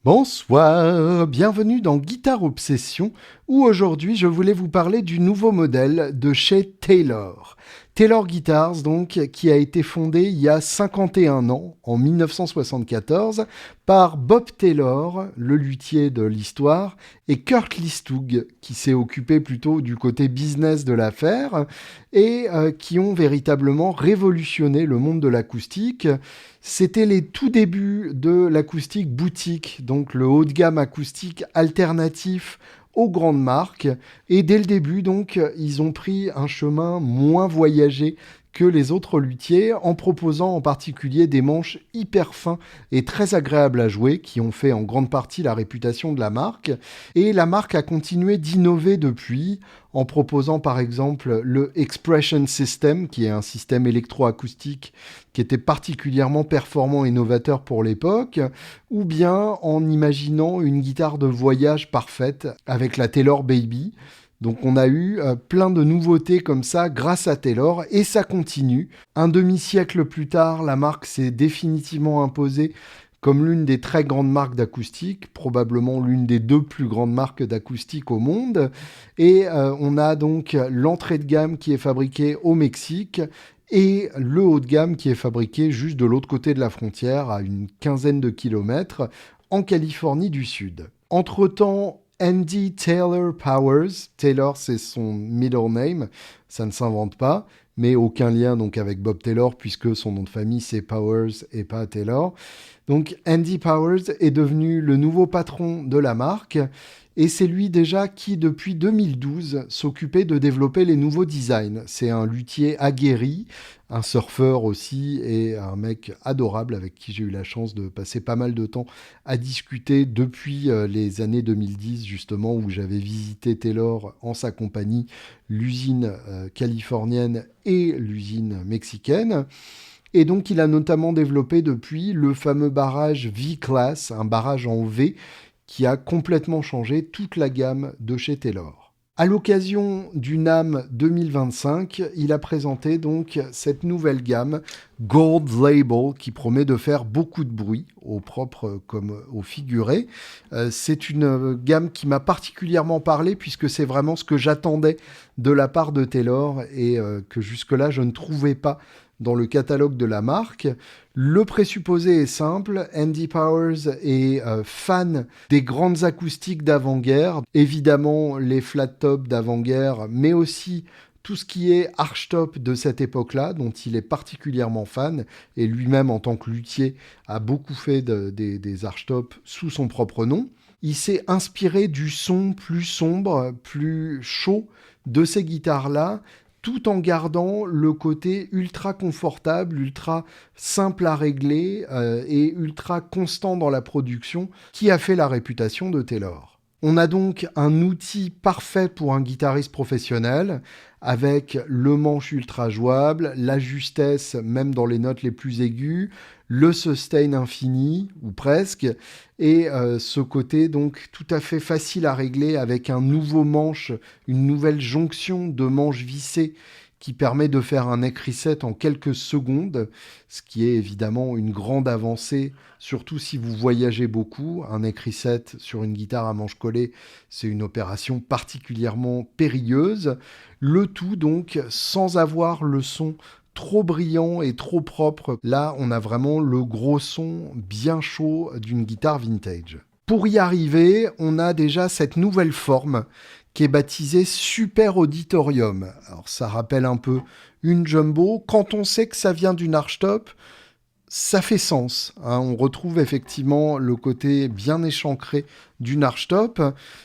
Bonsoir, bienvenue dans Guitare Obsession, où aujourd'hui je voulais vous parler du nouveau modèle de chez Taylor. Taylor Guitars, donc, qui a été fondé il y a 51 ans, en 1974, par Bob Taylor, le luthier de l'histoire, et Kurt Listug, qui s'est occupé plutôt du côté business de l'affaire, et qui ont véritablement révolutionné le monde de l'acoustique. C'était les tout débuts de l'acoustique boutique, donc le haut de gamme acoustique alternatif aux grandes marques. Et dès le début, donc, ils ont pris un chemin moins voyagé que les autres luthiers, en proposant en particulier des manches hyper fins et très agréables à jouer, qui ont fait en grande partie la réputation de la marque. Et la marque a continué d'innover depuis, en proposant par exemple le Expression System, qui est un système électroacoustique qui était particulièrement performant et novateur pour l'époque, ou bien en imaginant une guitare de voyage parfaite avec la Taylor Baby. Donc on a eu plein de nouveautés comme ça grâce à Taylor et ça continue. Un demi-siècle plus tard, la marque s'est définitivement imposée comme l'une des très grandes marques d'acoustique, probablement l'une des deux plus grandes marques d'acoustique au monde. Et on a donc l'entrée de gamme qui est fabriquée au Mexique et le haut de gamme qui est fabriqué juste de l'autre côté de la frontière, à une quinzaine de kilomètres, en Californie du Sud. Entre-temps, Andy Taylor Powers, Taylor c'est son middle name, ça ne s'invente pas, mais aucun lien donc avec Bob Taylor puisque son nom de famille c'est Powers et pas Taylor. Donc Andy Powers est devenu le nouveau patron de la marque et c'est lui déjà qui depuis 2012 s'occupait de développer les nouveaux designs. C'est un luthier aguerri, un surfeur aussi et un mec adorable avec qui j'ai eu la chance de passer pas mal de temps à discuter depuis les années 2010 justement où j'avais visité Taylor en sa compagnie, l'usine californienne et l'usine mexicaine. Et donc, il a notamment développé depuis le fameux barrage V-Class, un barrage en V, qui a complètement changé toute la gamme de chez Taylor. À l'occasion du NAMM 2025, il a présenté donc cette nouvelle gamme Gold Label qui promet de faire beaucoup de bruit, au propre comme au figuré. C'est une gamme qui m'a particulièrement parlé puisque c'est vraiment ce que j'attendais de la part de Taylor et que jusque-là je ne trouvais pas dans le catalogue de la marque. Le présupposé est simple, Andy Powers est fan des grandes acoustiques d'avant-guerre, évidemment les flat tops d'avant-guerre, mais aussi tout ce qui est archtop de cette époque-là, dont il est particulièrement fan, et lui-même en tant que luthier a beaucoup fait des archtops sous son propre nom. Il s'est inspiré du son plus sombre, plus chaud de ces guitares-là, tout en gardant le côté ultra confortable, ultra simple à régler et ultra constant dans la production qui a fait la réputation de Taylor. On a donc un outil parfait pour un guitariste professionnel avec le manche ultra jouable, la justesse même dans les notes les plus aiguës, le sustain infini ou presque et ce côté donc tout à fait facile à régler avec un nouveau manche, une nouvelle jonction de manches vissées qui permet de faire un neck reset en quelques secondes, ce qui est évidemment une grande avancée, surtout si vous voyagez beaucoup. Un neck reset sur une guitare à manche collée, c'est une opération particulièrement périlleuse. Le tout donc sans avoir le son trop brillant et trop propre. Là, on a vraiment le gros son bien chaud d'une guitare vintage. Pour y arriver, on a déjà cette nouvelle forme qui est baptisée Super Auditorium. Alors ça rappelle un peu une jumbo. Quand on sait que ça vient d'une archtop, ça fait sens. On retrouve effectivement le côté bien échancré d'une archtop.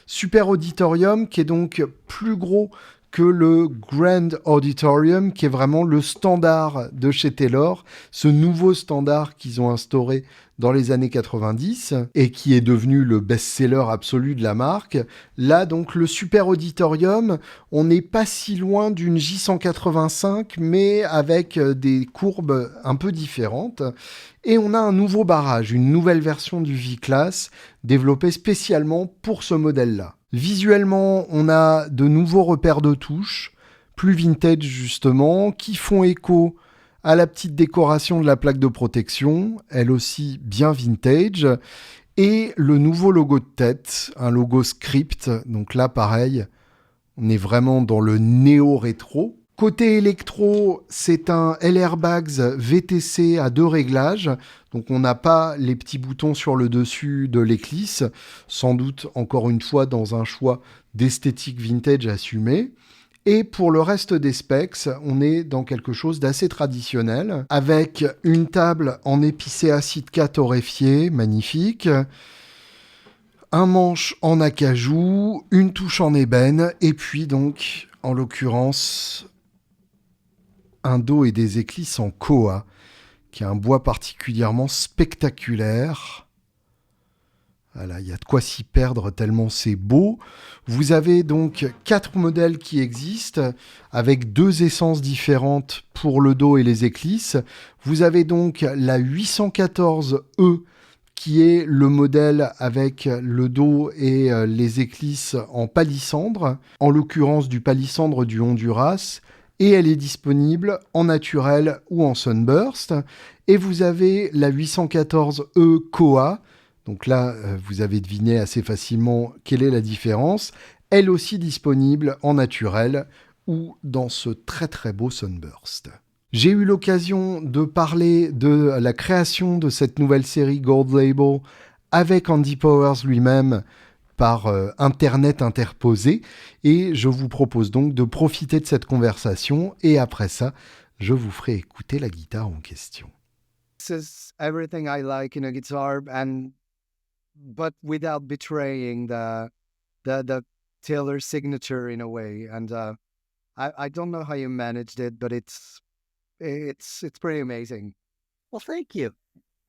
Super Auditorium qui est donc plus gros que le Grand Auditorium, qui est vraiment le standard de chez Taylor, ce nouveau standard qu'ils ont instauré dans les années 90 et qui est devenu le best-seller absolu de la marque. Là, donc, le Super Auditorium, on n'est pas si loin d'une J185, mais avec des courbes un peu différentes. Et on a un nouveau barrage, une nouvelle version du V-Class, développée spécialement pour ce modèle-là. Visuellement, on a de nouveaux repères de touches, plus vintage justement, qui font écho à la petite décoration de la plaque de protection, elle aussi bien vintage. Et le nouveau logo de tête, un logo script. Donc là, pareil, on est vraiment dans le néo-rétro. Côté électro, c'est un L-Airbags VTC à 2 réglages. Donc on n'a pas les petits boutons sur le dessus de l'éclisse. Sans doute, encore une fois, dans un choix d'esthétique vintage assumé. Et pour le reste des specs, on est dans quelque chose d'assez traditionnel, avec une table en épicéacide torréfié, magnifique, un manche en acajou, une touche en ébène, et puis donc, en l'occurrence, un dos et des éclisses en koa, qui est un bois particulièrement spectaculaire. Voilà, il y a de quoi s'y perdre tellement c'est beau. Vous avez donc 4 modèles qui existent avec 2 essences différentes pour le dos et les éclisses. Vous avez donc la 814E qui est le modèle avec le dos et les éclisses en palissandre, en l'occurrence du palissandre du Honduras, et elle est disponible en naturel ou en sunburst. Et vous avez la 814E Koa. Donc là, vous avez deviné assez facilement quelle est la différence. Elle aussi disponible en naturel ou dans ce très très beau sunburst. J'ai eu l'occasion de parler de la création de cette nouvelle série Gold Label avec Andy Powers lui-même par Internet interposé. Et je vous propose donc de profiter de cette conversation. Et après ça, je vous ferai écouter la guitare en question. This is everything I like in a guitar, but without betraying the Taylor signature in a way. And I don't know how you managed it, but it's pretty amazing. Well, thank you.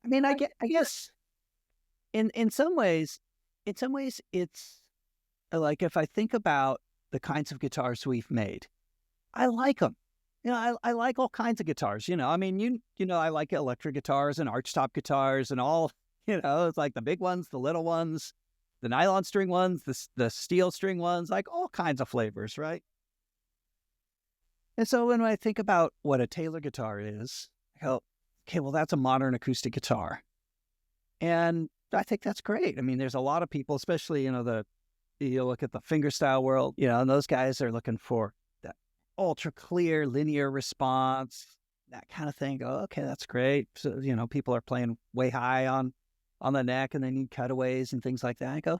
I mean, I guess in some ways, it's like if I think about the kinds of guitars we've made, I like them. You know, I like all kinds of guitars. You know, I mean, you know, I like electric guitars and archtop guitars and all. You know, it's like the big ones, the little ones, the nylon string ones, the steel string ones, like all kinds of flavors, right? And so when I think about what a Taylor guitar is, I go, okay, well, that's a modern acoustic guitar. And I think that's great. I mean, there's a lot of people, especially, you know, you look at the fingerstyle world, you know, and those guys are looking for that ultra clear linear response, that kind of thing. Go, okay, that's great. So, you know, people are playing way high on the neck and they need cutaways and things like that. I go,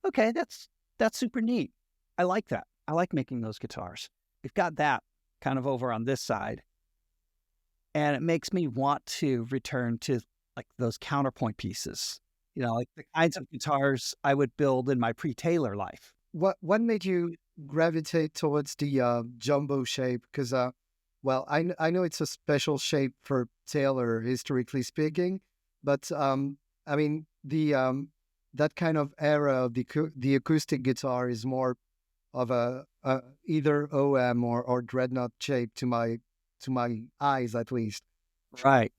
okay, that's super neat. I like that. I like making those guitars. We've got that kind of over on this side. And it makes me want to return to like those counterpoint pieces, you know, like the kinds of guitars I would build in my pre-Taylor life. What made you gravitate towards the jumbo shape? Because well, I know it's a special shape for Taylor, historically speaking, but I mean the that kind of era of the acoustic guitar is more of a either OM or dreadnought shape to my eyes, at least. Right.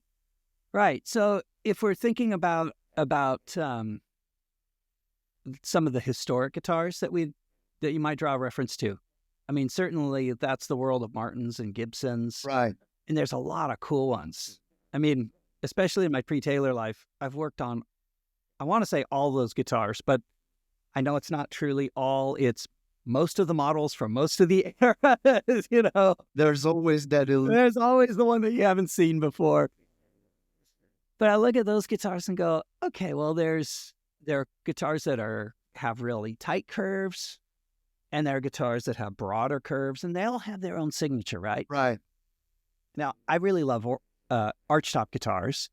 So if we're thinking about some of the historic guitars that you might draw a reference to, I mean, certainly that's the world of Martins and Gibsons. Right. And there's a lot of cool ones. I mean, especially in my pre-Taylor life, I've worked on, I want to say all those guitars, but I know it's not truly all. It's most of the models from most of the eras, you know. There's always that. There's always the one that you haven't seen before. But I look at those guitars and go, okay, well, there are guitars that have really tight curves, and there are guitars that have broader curves, and they all have their own signature, right? Right. Now, I really love archtop guitars.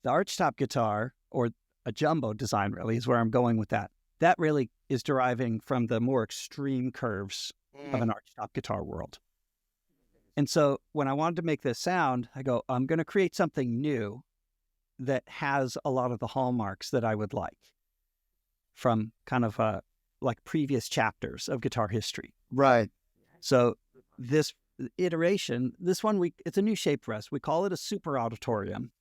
The archtop guitar, or a jumbo design really, is where I'm going with that. That really is deriving from the more extreme curves of an archtop guitar world. And so when I wanted to make this sound, I go, I'm going to create something new that has a lot of the hallmarks that I would like from kind of like previous chapters of guitar history. Right. So this iteration, it's a new shape for us. We call it a super auditorium.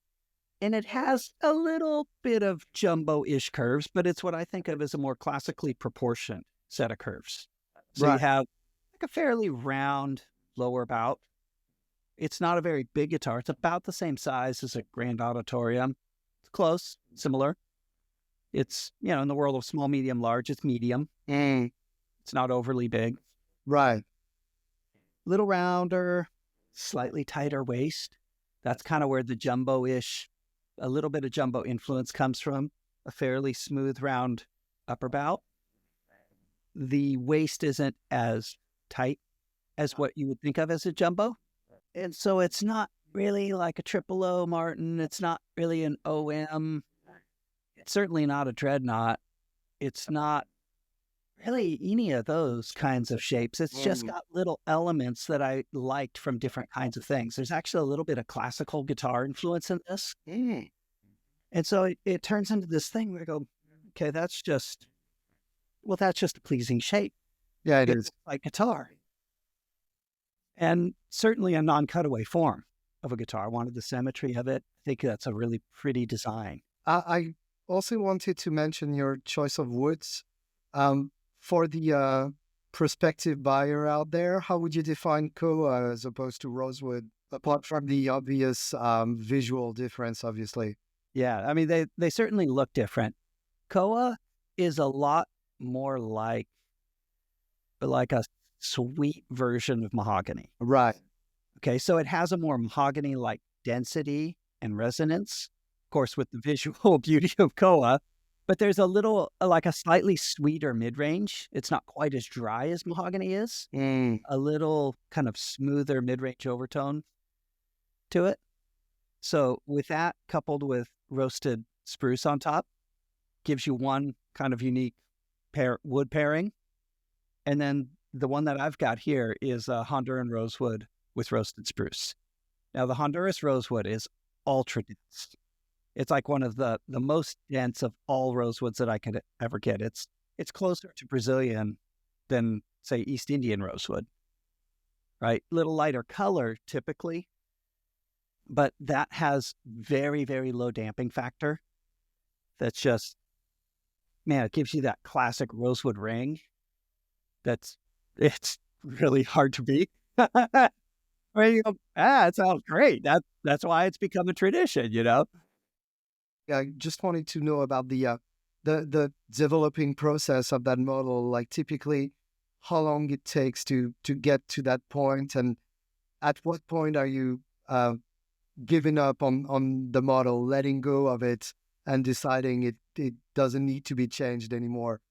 And it has a little bit of jumbo-ish curves, but it's what I think of as a more classically proportioned set of curves. So You have like a fairly round lower bout. It's not a very big guitar. It's about the same size as a grand auditorium. It's close, similar. It's, in the world of small, medium, large, it's medium. It's not overly big. Right. Little rounder, slightly tighter waist. That's kind of where the jumbo-ish, a little bit of jumbo influence comes from. A fairly smooth, round upper bout. The waist isn't as tight as what you would think of as a jumbo. And so it's not really like a triple O Martin. It's not really an OM. It's certainly not a dreadnought. It's not really any of those kinds of shapes. It's just got little elements that I liked from different kinds of things. There's actually a little bit of classical guitar influence in this. And so it turns into this thing where I go, okay, that's just a pleasing shape. Yeah, it is. Like guitar. And certainly a non-cutaway form of a guitar. I wanted the symmetry of it. I think that's a really pretty design. I also wanted to mention your choice of woods. For the prospective buyer out there, how would you define koa as opposed to rosewood, apart from the obvious visual difference, obviously? Yeah, I mean, they certainly look different. Koa is a lot more like a sweet version of mahogany. Right. Okay, so it has a more mahogany-like density and resonance, of course, with the visual beauty of koa, but there's a little, like a slightly sweeter mid-range. It's not quite as dry as mahogany is. A little kind of smoother mid-range overtone to it. So with that, coupled with roasted spruce on top, gives you one kind of unique wood pairing. And then the one that I've got here is a Honduran rosewood with roasted spruce. Now, the Honduras rosewood is ultra dense. It's like one of the most dense of all rosewoods that I could ever get. It's closer to Brazilian than, say, East Indian rosewood, right? Little lighter color typically, but that has very, very low damping factor. That's just, man, it gives you that classic rosewood ring. It's really hard to beat. Where you go, it sounds great. That's why it's become a tradition, I just wanted to know about the developing process of that model, like typically how long it takes to get to that point, and at what point are you giving up on the model, letting go of it, and deciding it doesn't need to be changed anymore?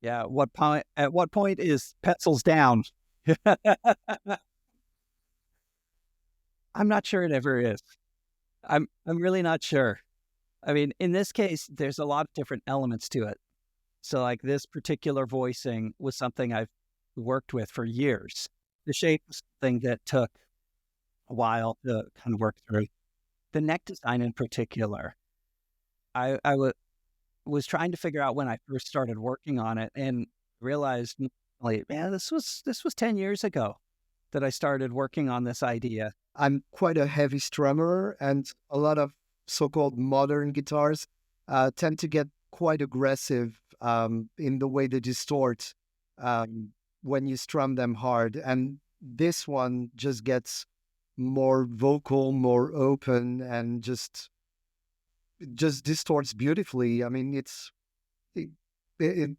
Yeah, at what point is pencils down? I'm not sure it ever is. I'm really not sure. I mean, in this case, there's a lot of different elements to it. So like this particular voicing was something I've worked with for years. The shape was something that took a while to kind of work through. The neck design in particular, I was trying to figure out when I first started working on it, and realized, like, man, this was 10 years ago that I started working on this idea. I'm quite a heavy strummer, and a lot of so-called modern guitars tend to get quite aggressive in the way they distort when you strum them hard. And this one just gets more vocal, more open, and just distorts beautifully. I mean, it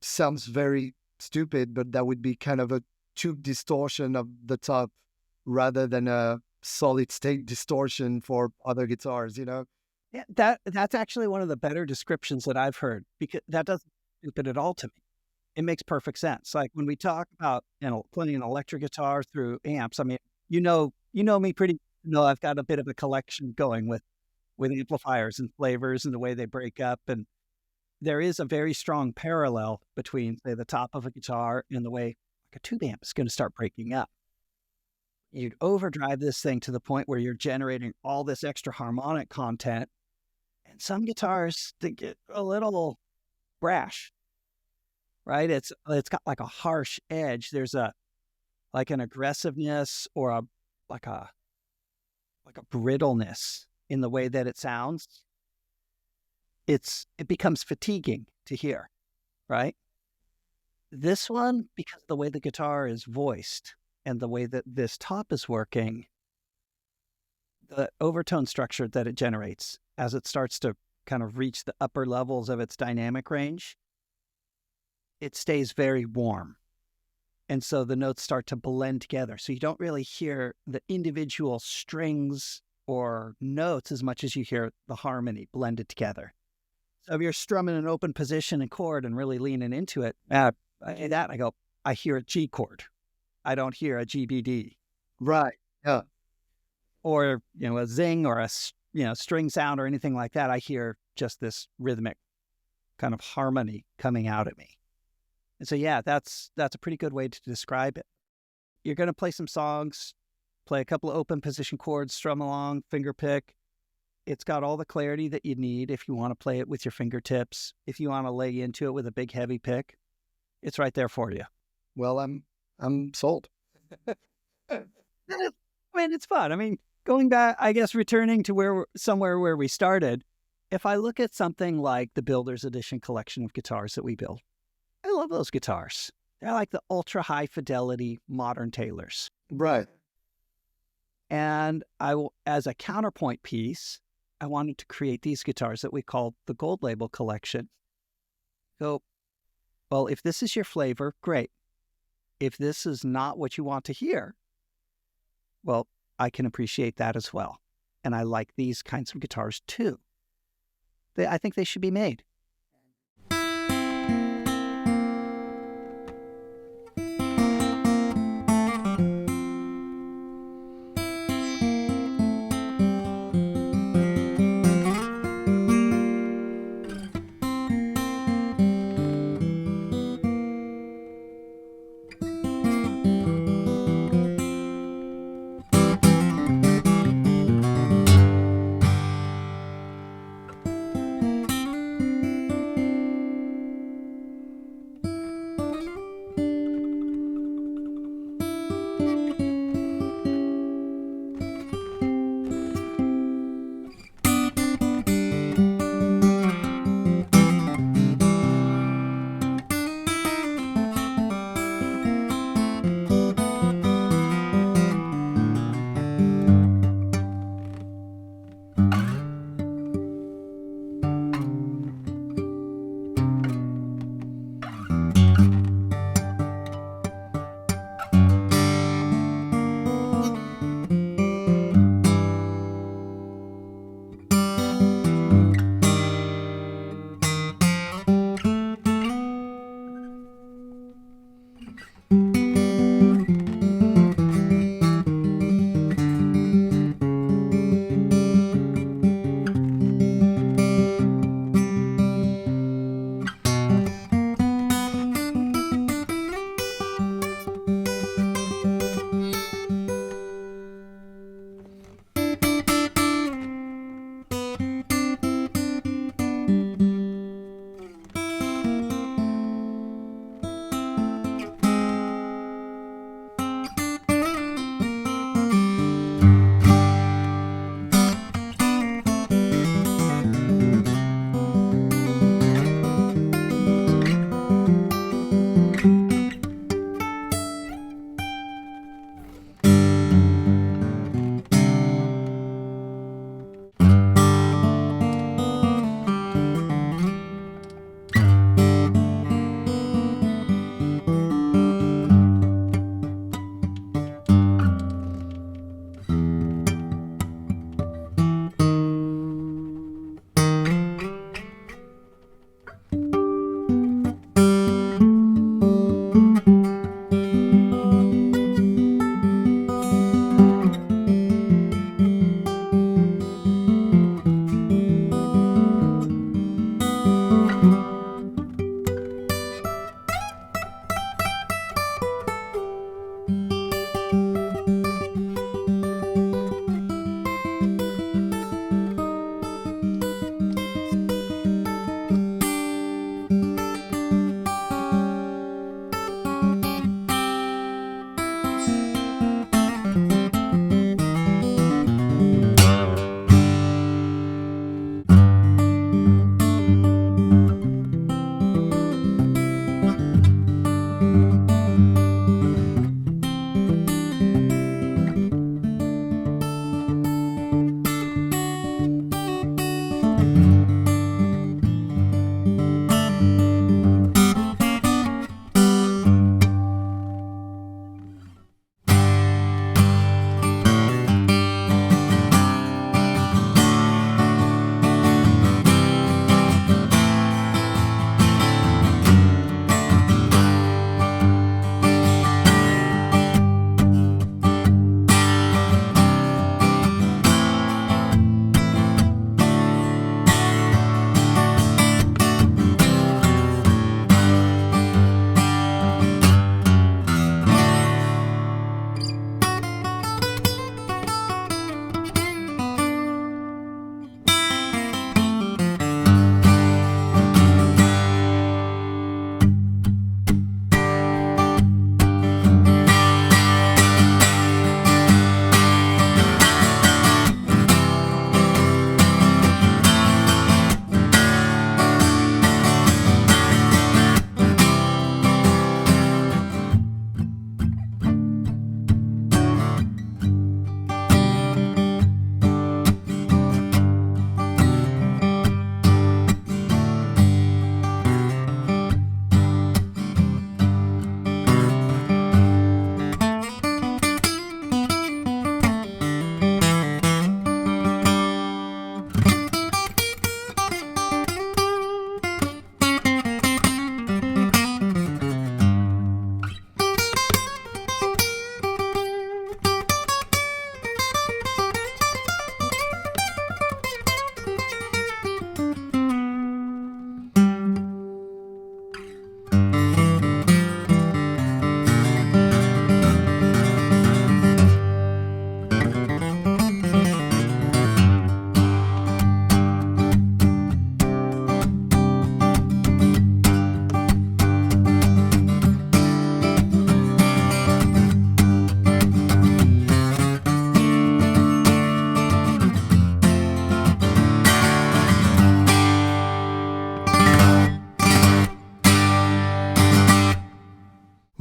sounds very stupid, but that would be kind of a tube distortion of the top rather than a solid state distortion for other guitars, Yeah, that's actually one of the better descriptions that I've heard, because that doesn't stupid at all to me. It makes perfect sense. Like when we talk about playing an electric guitar through amps, I mean, you know me pretty. I've got a bit of a collection going with amplifiers and flavors and the way they break up, and there is a very strong parallel between, say, the top of a guitar and the way like a tube amp is going to start breaking up. You'd overdrive this thing to the point where you're generating all this extra harmonic content. And some guitars, they get a little brash, right? It's got like a harsh edge. There's an aggressiveness or a brittleness in the way that it sounds. It becomes fatiguing to hear, right? This one, because of the way the guitar is voiced and the way that this top is working, the overtone structure that it generates as it starts to kind of reach the upper levels of its dynamic range, it stays very warm. And so the notes start to blend together. So you don't really hear the individual strings or notes as much as you hear the harmony blended together. So if you're strumming an open position and chord and really leaning into it, I do that and I go, I hear a G chord. I don't hear a GBD. Right. Yeah. Or, a zing or a, string sound or anything like that. I hear just this rhythmic kind of harmony coming out at me. And so, yeah, that's a pretty good way to describe it. You're going to play some songs, play a couple of open position chords, strum along, finger pick. It's got all the clarity that you need if you want to play it with your fingertips. If you want to lay into it with a big heavy pick, it's right there for you. Well, I'm sold. I mean, it's fun. Going back, I guess, returning to somewhere where we started, if I look at something like the Builder's Edition collection of guitars that we build, I love those guitars. They're like the ultra high fidelity modern Taylors. Right. And as a counterpoint piece, I wanted to create these guitars that we called the Gold Label collection. So, well, if this is your flavor, great. If this is not what you want to hear, well, I can appreciate that as well. And I like these kinds of guitars too. I think they should be made.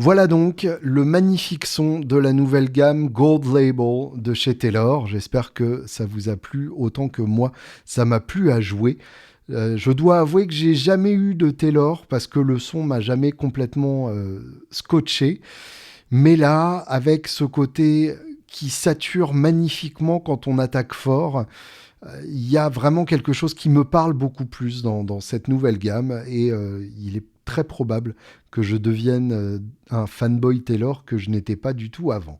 Voilà donc le magnifique son de la nouvelle gamme Gold Label de chez Taylor. J'espère que ça vous a plu autant que moi, ça m'a plu à jouer. Je dois avouer que j'ai jamais eu de Taylor parce que le son m'a jamais complètement scotché. Mais là, avec ce côté qui sature magnifiquement quand on attaque fort, il y a vraiment quelque chose qui me parle beaucoup plus dans cette nouvelle gamme et il est très probable que je devienne un fanboy Taylor que je n'étais pas du tout avant.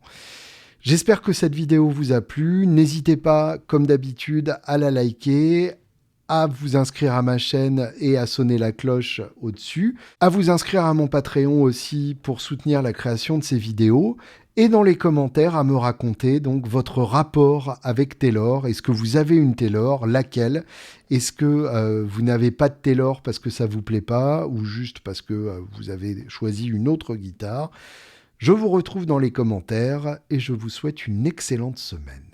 J'espère que cette vidéo vous a plu. N'hésitez pas, comme d'habitude, à la liker, à vous inscrire à ma chaîne et à sonner la cloche au-dessus, à vous inscrire à mon Patreon aussi pour soutenir la création de ces vidéos, et dans les commentaires à me raconter donc votre rapport avec Taylor. Est-ce que vous avez une Taylor? Laquelle? Est-ce que vous n'avez pas de Taylor parce que ça vous plaît pas ou juste parce que vous avez choisi une autre guitare? Je vous retrouve dans les commentaires et je vous souhaite une excellente semaine.